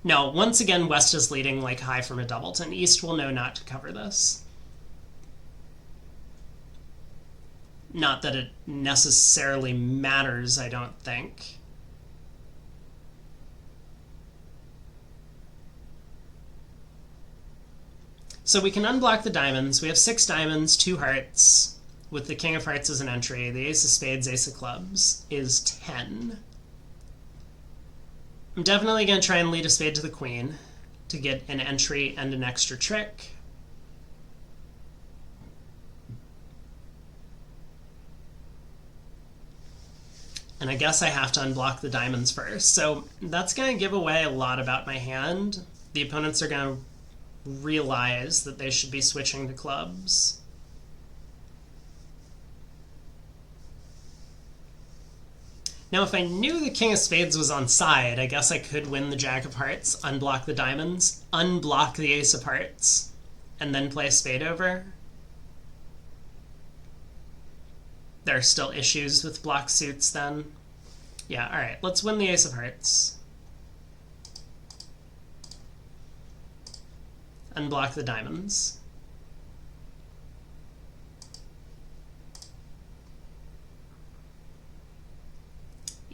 No, once again, West is leading like high from a Doubleton. East will know not to cover this. Not that it necessarily matters, I don't think. So we can unblock the diamonds. We have 6 diamonds, 2 hearts, with the king of hearts as an entry. The ace of spades, ace of clubs is 10. I'm definitely going to try and lead a spade to the queen to get an entry and an extra trick. And I guess I have to unblock the diamonds first. So that's going to give away a lot about my hand. The opponents are going to realize that they should be switching to clubs. Now, if I knew the king of spades was on side, I guess I could win the jack of hearts, unblock the diamonds, unblock the ace of hearts, and then play a spade over. There are still issues with block suits then. Yeah, all right, let's win the ace of hearts. Unblock the diamonds.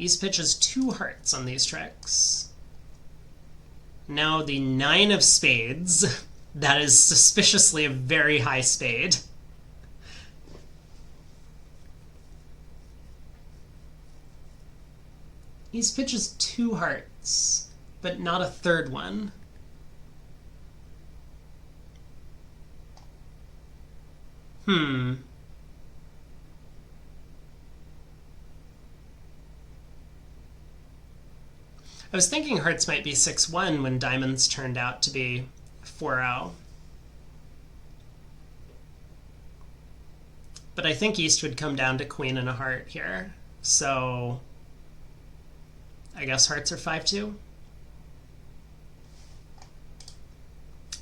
East pitches 2 hearts on these tricks. Now the 9 of spades. That is suspiciously a very high spade. East pitches 2 hearts, but not a third one. I was thinking hearts might be 6-1 when diamonds turned out to be 4-0. But I think East would come down to queen and a heart here. So I guess hearts are 5-2.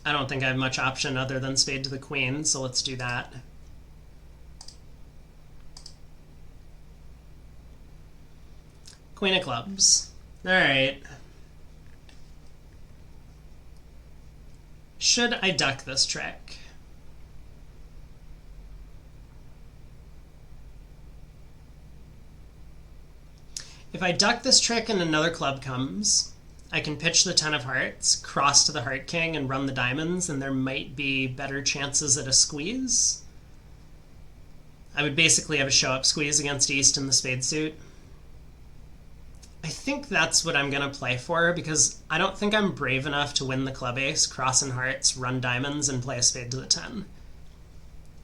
I don't think I have much option other than spade to the queen, so let's do that. Queen of clubs. All right. Should I duck this trick? If I duck this trick and another club comes, I can pitch the 10 of hearts, cross to the heart king, and run the diamonds, and there might be better chances at a squeeze. I would basically have a show-up squeeze against East in the spade suit. I think that's what I'm going to play for, because I don't think I'm brave enough to win the club ace, cross in hearts, run diamonds, and play a spade to the 10.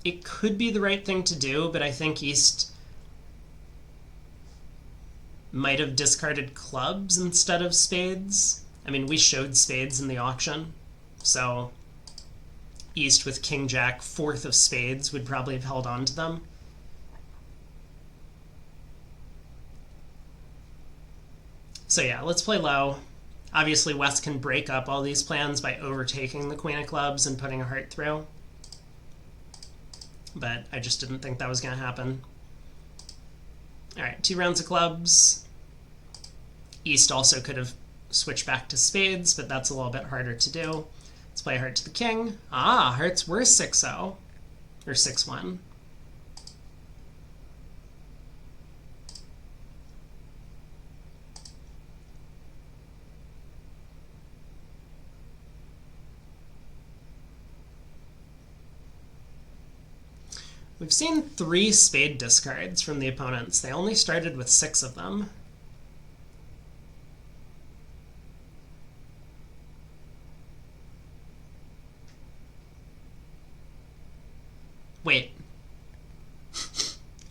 It could be the right thing to do, but I think East might have discarded clubs instead of spades. I mean, we showed spades in the auction, so East with king jack, 4th of spades, would probably have held on to them. So yeah, let's play low. Obviously, West can break up all these plans by overtaking the queen of clubs and putting a heart through. But I just didn't think that was going to happen. All right, 2 rounds of clubs. East also could have switched back to spades, but that's a little bit harder to do. Let's play a heart to the king. Ah, hearts were 6-0, or 6-1. We've seen 3 spade discards from the opponents. They only started with 6 of them. Wait.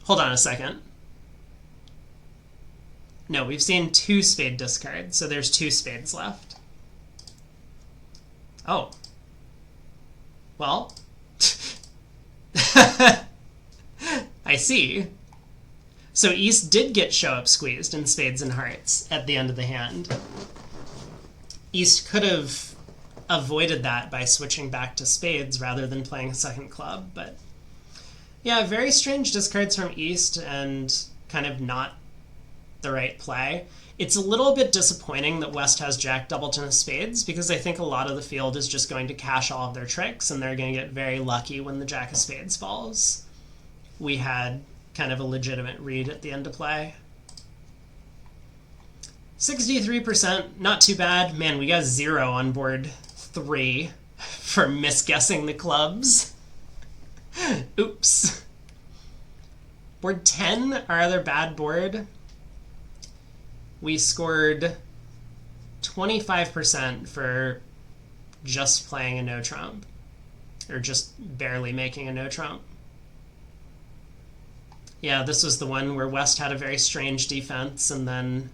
Hold on a second. No, we've seen 2 spade discards, so there's 2 spades left. Oh. Well. I see. So East did get show-up squeezed in spades and hearts at the end of the hand. East could have avoided that by switching back to spades rather than playing a second club, but yeah, very strange discards from East and kind of not the right play. It's a little bit disappointing that West has Jack Doubleton of spades, because I think a lot of the field is just going to cash all of their tricks and they're going to get very lucky when the Jack of spades falls. We had kind of a legitimate read at the end of play. 63%, not too bad. Man, we got 0 on board 3 for misguessing the clubs. Oops. Board 10, our other bad board, we scored 25% for just playing a no trump, or just barely making a no trump. Yeah, this was the one where West had a very strange defense, and then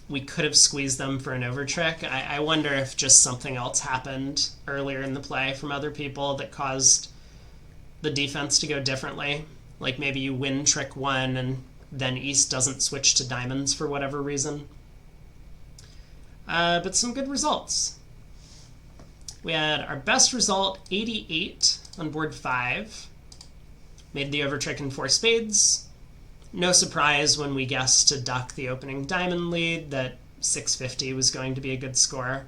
we could have squeezed them for an over trick. I wonder if just something else happened earlier in the play from other people that caused the defense to go differently. Like maybe you win trick 1 and then East doesn't switch to diamonds for whatever reason. But some good results. We had our best result, 88 on board 5. Made the over trick in 4 spades. No surprise when we guessed to duck the opening diamond lead that 650 was going to be a good score.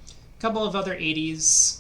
A couple of other 80s.